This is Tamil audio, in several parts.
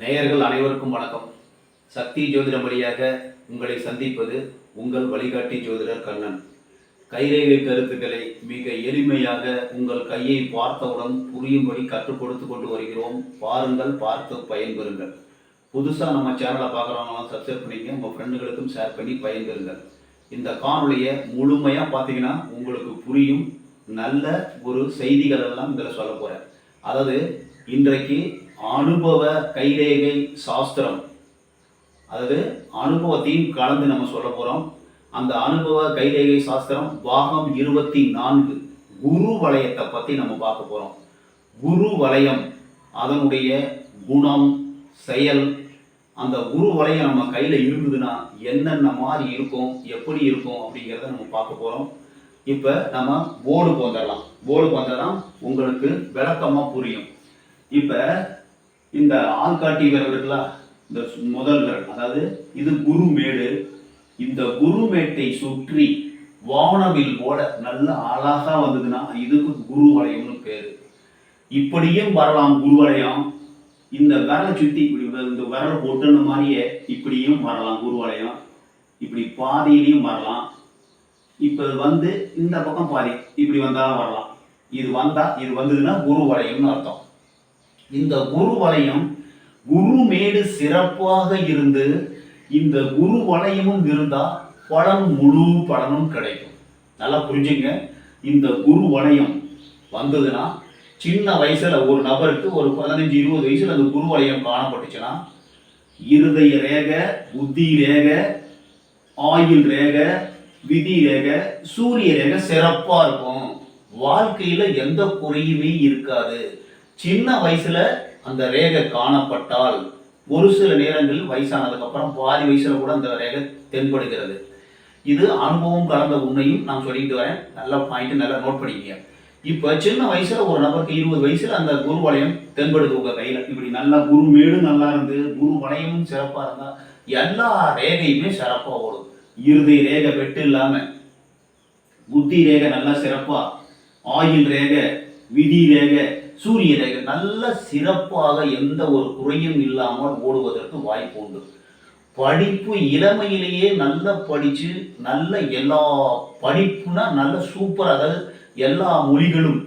நேயர்கள் அனைவருக்கும் வணக்கம். சக்தி ஜோதிடம் வழியாக உங்களை சந்திப்பது உங்கள் வழிகாட்டி ஜோதிடர் கண்ணன். கைரேகை கருத்துக்களை மிக எளிமையாக உங்கள் கையை பார்த்தவுடன் புரியும்படி கற்றுக் கொடுத்து கொண்டு வருகிறோம். பாருங்கள், பார்த்து பயன்பெறுங்கள். புதுசாக நம்ம சேனலை பார்க்குறவங்களாம் சப்ஸ்கிரைப் பண்ணிங்க, உங்கள் ஃப்ரெண்டுகளுக்கும் ஷேர் பண்ணி பயன்பெறுங்கள். இந்த காணொலியை முழுமையாக பார்த்தீங்கன்னா உங்களுக்கு புரியும். நல்ல ஒரு செய்திகள் எல்லாம் இதில் சொல்ல போகிறேன். அதாவது இன்றைக்கு அனுபவ கைரேகை சாஸ்திரம், அதாவது அனுபவத்தையும் கலந்து நம்ம சொல்ல போகிறோம். அந்த அனுபவ கைரேகை சாஸ்திரம் பாகம் 24 குரு வளையத்தை பற்றி நம்ம பார்க்க போகிறோம். குரு வளையம், அதனுடைய குணம், செயல், அந்த குரு வளையம் நம்ம கையில் இருந்ததுன்னா என்னென்ன மாதிரி இருக்கும், எப்படி இருக்கும் அப்படிங்கிறத நம்ம பார்க்க போகிறோம். இப்போ நம்ம போர்டுக்கு வந்துடலாம். போர்டுக்கு வந்தால் உங்களுக்கு விளக்கமாக புரியும். இப்போ இந்த ஆள்காட்டி விரல்களா, இந்த முதல் விரல், அதாவது இது குருமேடு. இந்த குருமேட்டை சுற்றி வானவில் போல நல்ல அழகா வந்ததுன்னா இதுக்கு குரு வளையம்னு பேரு. இப்படியும் வரலாம் குரு வளையம். இந்த விரலை சுற்றி இப்படி இந்த விரல் ஒட்டுன மாதிரியே இப்படியும் வரலாம் குரு வளையம். இப்படி பாதியிலையும் வரலாம். இப்போ வந்து இந்த பக்கம் பாதி இப்படி வந்தாலும் வரலாம். இது வந்ததுன்னா குரு வளையம்னு அர்த்தம். இந்த குரு வளையம் குருமேடு சிறப்பாக இருந்து இந்த குரு வளையமும் இருந்தா முழு பலனும் கிடைக்கும். நல்லா புரிஞ்சுங்க. இந்த குரு வளையம் வந்ததுன்னா சின்ன வயசுல ஒரு நபருக்கு ஒரு 15-20 வயசுல அந்த குரு வளையம் காணப்பட்டுச்சுன்னா இருதய ரேகை, புத்தி ரேகை, ஆயுள் ரேகை, விதி ரேகை, சூரிய ரேகை சிறப்பா இருக்கும். வாழ்க்கையில எந்த குறையுமே இருக்காது. சின்ன வயசுல அந்த ரேகை காணப்பட்டால் ஒரு சில நேரங்களில் வயசானதுக்கு அப்புறம் பாதி வயசுல கூட அந்த ரேகை தென்படுகிறது. இது அனுபவம் கலந்த உண்மையும் நான் சொல்லிட்டு வரேன். நல்ல பாயிண்ட், நல்லா நோட் பண்ணிக்க. இப்ப சின்ன வயசுல ஒரு நபருக்கு 20 வயசுல அந்த குரு வளையம் தென்படுது உங்க கையில. இப்படி நல்லா குருமேடு நல்லா இருந்து குரு வளையமும் சிறப்பா இருந்தா எல்லா ரேகையுமே சிறப்பா ஓடும். இருதய ரேகை வெட்டு இல்லாம, புத்தி ரேகை நல்லா சிறப்பா, ஆயுள் ரேகை, விதி ரேகை, சூரிய ரேகை நல்ல சிறப்பாக எந்த ஒரு குறையும் இல்லாமல் ஓடுவதற்கு வாய்ப்பு உண்டு. படிப்பு இளமையிலேயே நல்லா படிச்சு நல்ல எல்லா படிப்புனா நல்ல சூப்பர், அதாவது எல்லா மொழிகளும்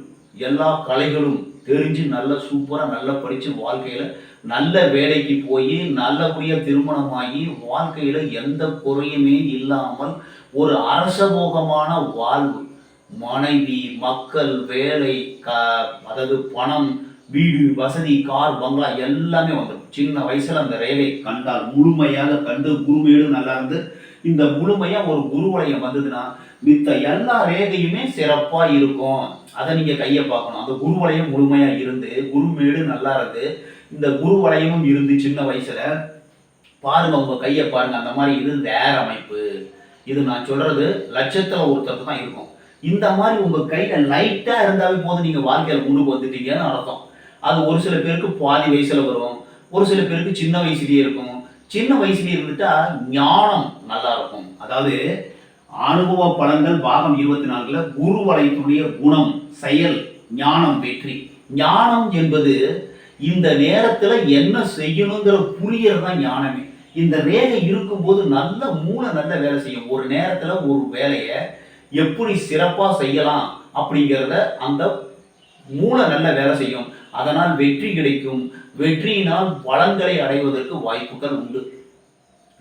எல்லா கலைகளும் தெரிஞ்சு நல்ல சூப்பரா நல்லா படிச்சு வாழ்க்கையில நல்ல வேலைக்கு போய் நல்லபடியா திருமணமாகி வாழ்க்கையில எந்த குறையுமே இல்லாமல் ஒரு அரசபோகமான வாழ்வு, மனைவி, மக்கள், வேலை, அதாவது பணம், வீடு, வசதி, கார், பங்களா எல்லாமே வந்துடும். சின்ன வயசுல அந்த ரேகை கண்டால் முழுமையாக கண்டு குருமேடு நல்லா இருந்து இந்த முழுமையா ஒரு குரு வளையம் வந்ததுன்னா மித்த எல்லா ரேகையுமே சிறப்பா இருக்கும். அதை நீங்க கையை பார்க்கணும். அந்த குரு வளையம் முழுமையா இருந்து குருமேடு நல்லா இருந்து இந்த குரு வளையமும் இருந்து சின்ன வயசுல பாருங்க, உங்க கையை பாருங்க. அந்த மாதிரி இது வேற அமைப்பு. இது நான் சொல்றது லட்சத்துல ஒருத்தருக்கு தான் இருக்கும். இந்த மாதிரி உங்க கையில லைட்டா இருந்தாவே போதும், நீங்க வாழ்க்கையில முன்னுக்கு வந்துட்டீங்கன்னு அர்த்தம். அது ஒரு சில பேருக்கு பாதி வயசுல வரும், ஒரு சில பேருக்கு சின்ன வயசுலயே இருக்கும். சின்ன வயசுலயே இருந்துட்டா ஞானம் நல்லா இருக்கும். அதாவது அனுபவ பலன்கள் பாகம் 24 குரு வளையத்துடைய குணம், செயல், ஞானம், வெற்றி. ஞானம் என்பது இந்த நேரத்துல என்ன செய்யணுங்கிற புரியறதுதான் ஞானமே. இந்த ரேகை இருக்கும்போது நல்ல மூளை நல்ல வேலை செய்யும். ஒரு நேரத்துல ஒரு வேலையை எப்படி சிறப்பா செய்யலாம் அப்படிங்கிறத அந்த மூளை நல்ல வேலை செய்யும். அதனால் வெற்றி கிடைக்கும். வெற்றியினால் பலன்களை அடைவதற்கு வாய்ப்புகள் உண்டு.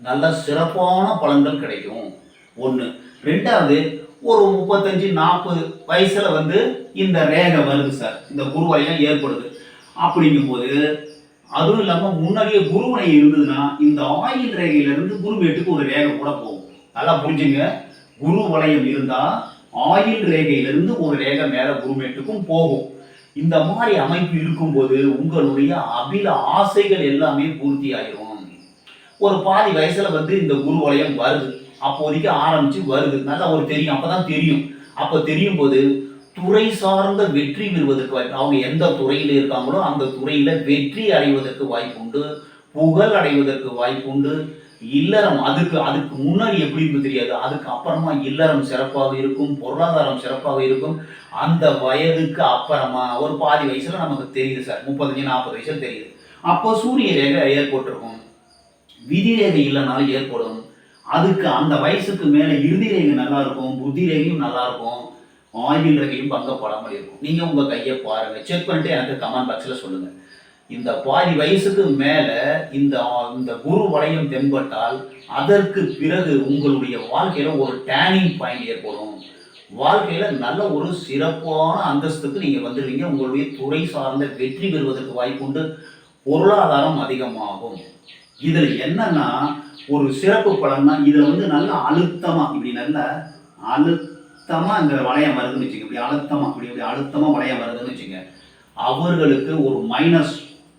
நல்ல சிறப்பான பலன்கள் கிடைக்கும். ஒண்ணு. ரெண்டாவது, ஒரு 35-40 வயசுல வந்து இந்த ரேகை வருது சார், இந்த குருவளையம் ஏற்படுது. அப்படிங்கும் போது அதுவும் இல்லாம முன்னாடியே குருவனை இருந்ததுன்னா இந்த ஆயுள் ரேகையிலிருந்து குருமேட்டுக்கு ஒரு ரேகை கூட போகும். நல்லா புரிஞ்சுங்க. குரு வளையம் இருந்தா ஆயுள் ரேகையிலிருந்து ஒரு ரேகை மேல குருமேட்டுக்கும் போகும். இந்த மாதிரி அமைப்பு இருக்கும்போது உங்களுடைய அபில ஆசைகள் எல்லாமே பூர்த்தி ஆயிரும். ஒரு பாதி வயசுல வந்து இந்த குரு வளையம் வருது, அப்போதைக்கு ஆரம்பிச்சு வருது, நல்லா ஒரு தெரியும். அப்பதான் தெரியும். அப்ப தெரியும் போது துறை சார்ந்த வெற்றி பெறுவதற்கு வாய்ப்பு. அவங்க எந்த துறையில இருக்காங்களோ அந்த துறையில வெற்றி அடைவதற்கு வாய்ப்பு உண்டு, புகழ் அடைவதற்கு வாய்ப்பு உண்டு. இல்லறம் அதுக்கு முன்னாடி எப்படி இருந்து தெரியாது. அதுக்கு அப்புறமா இல்லறம் சிறப்பாக இருக்கும், பொருளாதாரம் சிறப்பாக இருக்கும். அந்த வயதுக்கு அப்புறமா ஒரு பாதி வயசுல நமக்கு தெரியுது சார், 35-40 வயசுல தெரியுது. அப்போ சூரிய ரேகை ஏற்பட்டிருக்கும். விதி ரேகை இல்லைனாலும் ஏற்படும். அதுக்கு அந்த வயசுக்கு மேலே இறுதி ரேகை நல்லா இருக்கும், புத்தி ரேகையும் நல்லா இருக்கும், ஆயுள் ரேகையும் பங்கப்படாமல் இருக்கும். நீங்கள் உங்கள் கையை பாருங்கள், செக் பண்ணிட்டு எனக்கு கமெண்ட் பாக்ஸில் சொல்லுங்கள். இந்த பாதி வயசுக்கு மேலே இந்த இந்த குரு வளையம் தென்பட்டால் அதற்கு பிறகு உங்களுடைய வாழ்க்கையில் ஒரு டேர்னிங் பாயிண்ட் ஏற்படும். வாழ்க்கையில் நல்ல ஒரு சிறப்பான அந்தஸ்துக்கு நீங்கள் வந்துடுவீங்க. உங்களுடைய துறை சார்ந்த வெற்றி பெறுவதற்கு வாய்ப்புண்டு. பொருளாதாரம் அதிகமாகும். இதில் என்னன்னா ஒரு சிறப்பு பலன்னா இதில் நல்லா அழுத்தமாக இப்படி நல்ல அழுத்தமாக இந்த வளையம் வருதுன்னு வச்சுங்க. இப்படி அழுத்தமாக இப்படி அழுத்தமாக வளையம் வருதுன்னு வச்சுங்க. அவர்களுக்கு ஒரு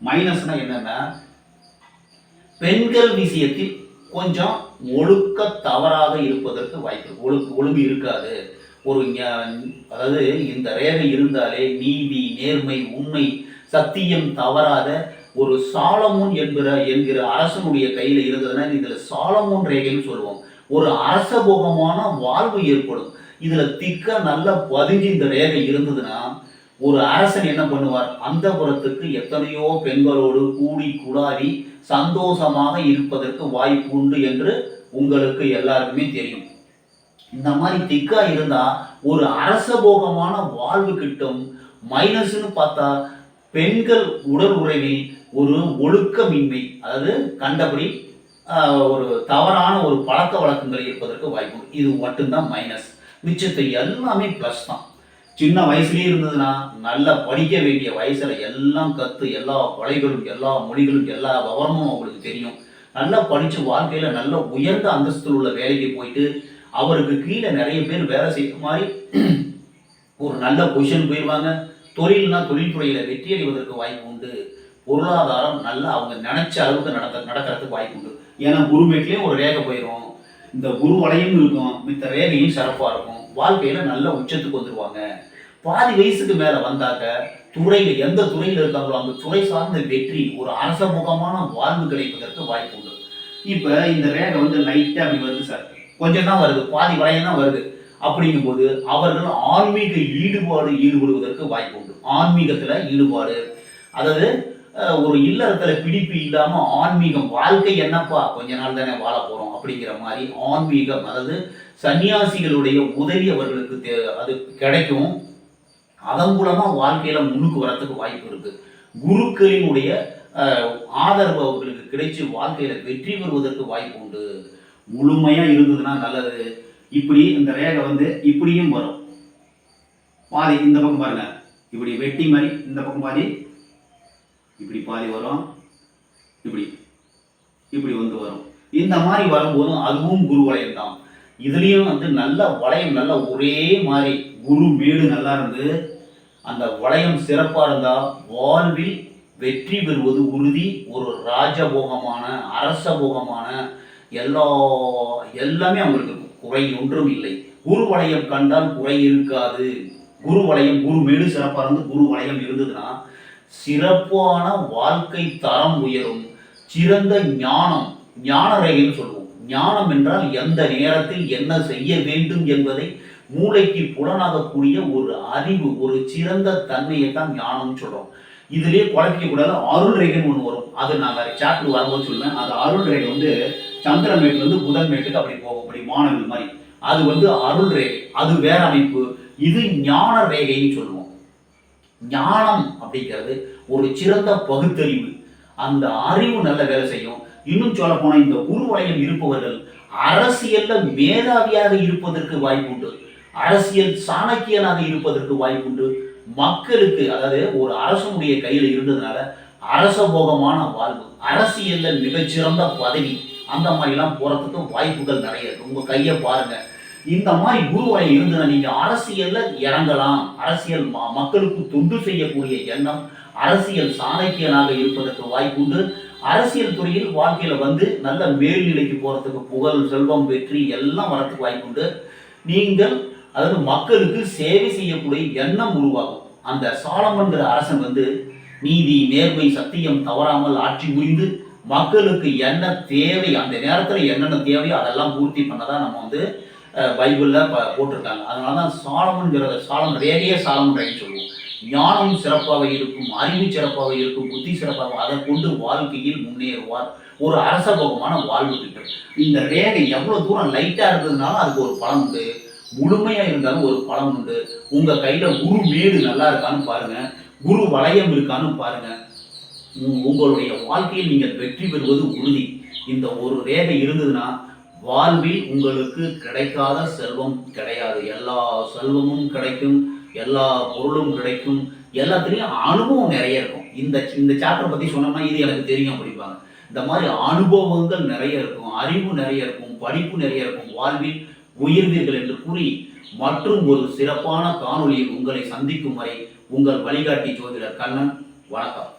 மைனஸ்னா என்னன்னா பெண்கள் விஷயத்தில் கொஞ்சம் ஒழுக்க தவறாக இருப்பதற்கு வாய்ப்பு. ஒழுங்கு இருக்காது. ஒரு அதாவது இந்த ரேகை இருந்தாலே நீதி, நேர்மை, உண்மை, சத்தியம் தவறாத ஒரு சாலமோன் என்கிற அரசனுடைய கையில் இருந்ததுன்னா இதுல சாலமோன் ரேகைன்னு சொல்லுவோம். ஒரு அரசபோகமான வாழ்வு ஏற்படும். இதுல திக்க நல்ல பதிஞ்சு இந்த ரேகை இருந்ததுன்னா ஒரு அரசன் என்ன பண்ணுவார், அந்த புறத்துக்கு எத்தனையோ பெண்களோடு கூடி குடாரி சந்தோஷமாக இருப்பதற்கு வாய்ப்பு உண்டு என்று உங்களுக்கு எல்லாருக்குமே தெரியும். இந்த மாதிரி திக்கா இருந்தா ஒரு அரசபோகமான வாழ்வு கிட்டும். மைனஸ்ன்னு பார்த்தா பெண்கள் உடல் உறவில் ஒரு ஒழுக்கமின்மை, அதாவது கண்டபடி ஒரு தவறான ஒரு பழக்க வழக்கங்கள் இருப்பதற்கு வாய்ப்பு. இது மட்டும்தான் மைனஸ். மிச்சத்தை எல்லாமே ப்ளஸ் தான். சின்ன வயசுலேயே இருந்ததுன்னா நல்லா படிக்க வேண்டிய வயசில் எல்லாம் கற்று எல்லா கொலைகளும் எல்லா மொழிகளும் எல்லா விவரமும் அவங்களுக்கு தெரியும். நல்லா படித்து வாழ்க்கையில் நல்ல உயர்ந்த அந்தஸ்தில் உள்ள வேலைக்கு போயிட்டு அவருக்கு கீழே நிறைய பேர் வேலை செய்கிற மாதிரி ஒரு நல்ல பொசிஷன் போயிடுவாங்க. தொழில்துறையில் வெற்றி அடைவதற்கு வாய்ப்பு உண்டு. பொருளாதாரம் நல்லா அவங்க நினைச்ச அளவுக்கு நடக்கிறதுக்கு வாய்ப்பு உண்டு. ஏன்னா குருமேட்லேயும் ஒரு ரேகை போயிடும், இந்த குரு வளையும் இருக்கும், மித்த ரேகையும் சிறப்பாக இருக்கும். வாழ்க்கையில் நல்ல உச்சத்துக்கு வந்துடுவாங்க. பாதி வயசுக்கு மேலே வந்தாக்க துறையில் எந்த துறையில் இருக்காங்களோ அந்த துறை சார்ந்த வெற்றி, ஒரு அரசமுகமான வாழ்வு கிடைப்பதற்கு வாய்ப்பு உண்டு. இப்போ இந்த ரேகை லைட்டாக அப்படி வருது சார், கொஞ்சம் தான் வருது, பாதி வளையம் தான் வருது. அப்படிங்கும் போது அவர்கள் ஆன்மீக ஈடுபடுவதற்கு வாய்ப்பு உண்டு. ஆன்மீகத்தில் ஈடுபாடு, அதாவது ஒரு இல்லறத்தில் பிடிப்பு இல்லாமல் ஆன்மீகம், வாழ்க்கை என்னப்பா கொஞ்ச நாள் தானே வாழ போகிறோம் அப்படிங்கிற மாதிரி ஆன்மீகம், அதாவது சன்னியாசிகளுடைய உதவி அவர்களுக்கு அது கிடைக்கும். அதன் மூலமாக வாழ்க்கையில் முன்னுக்கு வரத்துக்கு வாய்ப்பு இருக்குது. குருக்களினுடைய ஆதரவு அவர்களுக்கு கிடைச்சி வாழ்க்கையில் வெற்றி பெறுவதற்கு வாய்ப்பு உண்டு. முழுமையாக இருந்ததுன்னா நல்லது. இப்படி இந்த ரேகை இப்படியும் வரும். பாதி இந்த பக்கம் பாருங்க, இப்படி வெட்டி மாதிரி இந்த பக்கம் பாதி இப்படி பாதி வரும், இப்படி இப்படி வரும். இந்த மாதிரி வரும்போதும் அதுவும் குரு வளையம் தான். இதுலேயும் நல்ல வளையம், நல்ல ஒரே மாதிரி குரு மேடு நல்லா இருந்து அந்த வளையம் சிறப்பாக இருந்தால் வாழ்வில் வெற்றி பெறுவது உறுதி. ஒரு ராஜபோகமான அரசபோகமான எல்லாமே அவங்களுக்கு குறை ஒன்றும் இல்லை. குரு வளையம் கண்டால் குறை இருக்காது. குரு மேடு சிறப்பாக இருந்து குரு வளையம் இருந்ததுன்னா சிறப்பான வாழ்க்கை தரம் உயரும். சிறந்த ஞான ரேகைன்னு சொல்லுவோம். ஞானம் என்றால் எந்த நேரத்தில் என்ன செய்ய வேண்டும் என்பதை மூளைக்கு புலனாகக்கூடிய ஒரு அறிவு, ஒரு சிறந்த தன்மையை தான் ஞானம்னு சொல்றோம். இதுலயே குழப்பிக்க கூடாது. அருள் ரேகைன்னு ஒன்று வரும், அது நான் வேற சாப்டர் வரும்போது சொல்லுவேன். அது அருள் ரேகை சந்திரன் மேட்டு புதன் மேட்டுக்கு அப்படி போகும், அப்படி மாணவர்கள் மாதிரி. அது அருள் ரேகை, அது வேற அமைப்பு. இது ஞான ரேகைன்னு சொல்லுவோம். ஞானம் அப்படிங்கிறது ஒரு சிறந்த பகுத்தறிவு, அந்த அறிவு நல்ல வேலை செய்யும். இன்னும் சொல்ல போனா இந்த குரு வளையம் இருப்பவர்கள் அரசியல்ல மேதாவியாக இருப்பதற்கு வாய்ப்புண்டு. அரசியல் சாணக்கியனாக இருப்பதற்கு வாய்ப்புண்டு. மக்களுக்கு, அதாவது ஒரு அரசனுடைய கையில் இருந்ததுனால அரசபோகமான வாழ்வு, அரசியல்ல மிகச்சிறந்த பதவி, அந்த மாதிரிலாம் போறதுக்கு வாய்ப்புகள் நிறைய இருக்கு. உங்க கையை பாருங்க. இந்த மாதிரி குருவலை இருந்ததுன்னா நீங்க அரசியல்ல இறங்கலாம். அரசியல் மக்களுக்கு தொண்டு செய்யக்கூடிய எண்ணம், அரசியல் சாணக்கியனாக இருப்பதற்கு வாய்ப்புண்டு. அரசியல் துறையில் வாழ்க்கையில நல்ல மேல்நிலைக்கு போறதுக்கு புகழ், செல்வம், வெற்றி எல்லாம் வரத்துக்கு வாய்ப்புண்டு. நீங்கள் அதாவது மக்களுக்கு சேவை செய்யக்கூடிய எண்ணம் உருவாகும். அந்த சாலமன்கிற அரசன் நீதி, நேர்மை, சத்தியம் தவறாமல் ஆட்சி புரிந்து மக்களுக்கு என்ன தேவை, அந்த நேரத்தில் என்னென்ன தேவையோ அதெல்லாம் பூர்த்தி பண்ணதான் நம்ம பைபிளில் போட்டிருக்காங்க. அதனால தான் சாலமன் ரேகையே சாலமன் ரேகைன்னு சொல்லுவோம். ஞானம் சிறப்பாக இருக்கும், அறிவு சிறப்பாக இருக்கும், புத்தி சிறப்பாக, அதை கொண்டு வாழ்க்கையில் முன்னேறுவார். ஒரு அரசபோகமான வாழ்வு கிட்டும். இந்த ரேகை எவ்வளவு தூரம் லைட்டா இருந்ததுனாலும் அதுக்கு ஒரு பலன் உண்டு, முழுமையா இருந்தாலும் ஒரு பலன் உண்டு. உங்க கையில குரு மேடு நல்லா இருக்கான்னு பாருங்க, குரு வளையம் இருக்கான்னு பாருங்க. உங்களுடைய வாழ்க்கையில் நீங்கள் வெற்றி பெறுவது உறுதி. இந்த ஒரு ரேகை இருந்ததுன்னா வாழ்வில் உங்களுக்கு கிடைக்காத செல்வம் கிடையாது. எல்லா செல்வமும் கிடைக்கும், எல்லா பொருளும் கிடைக்கும், எல்லாத்துலேயும் அனுபவம் நிறைய இருக்கும். இந்த இந்த சாப்டர் பற்றி சொன்னோம்னா இது எனக்கு தெரியும் அப்படிம்பாங்க. இந்த மாதிரி அனுபவங்கள் நிறைய இருக்கும், அறிவு நிறைய இருக்கும், படிப்பு நிறைய இருக்கும். வாழ்வில் உயர்வீர்கள் என்று கூறி மற்றும் ஒரு சிறப்பான காணொளியில் உங்களை சந்திக்கும் வரை உங்கள் வழிகாட்டி ஜோதிடர் கண்ணன். வணக்கம்.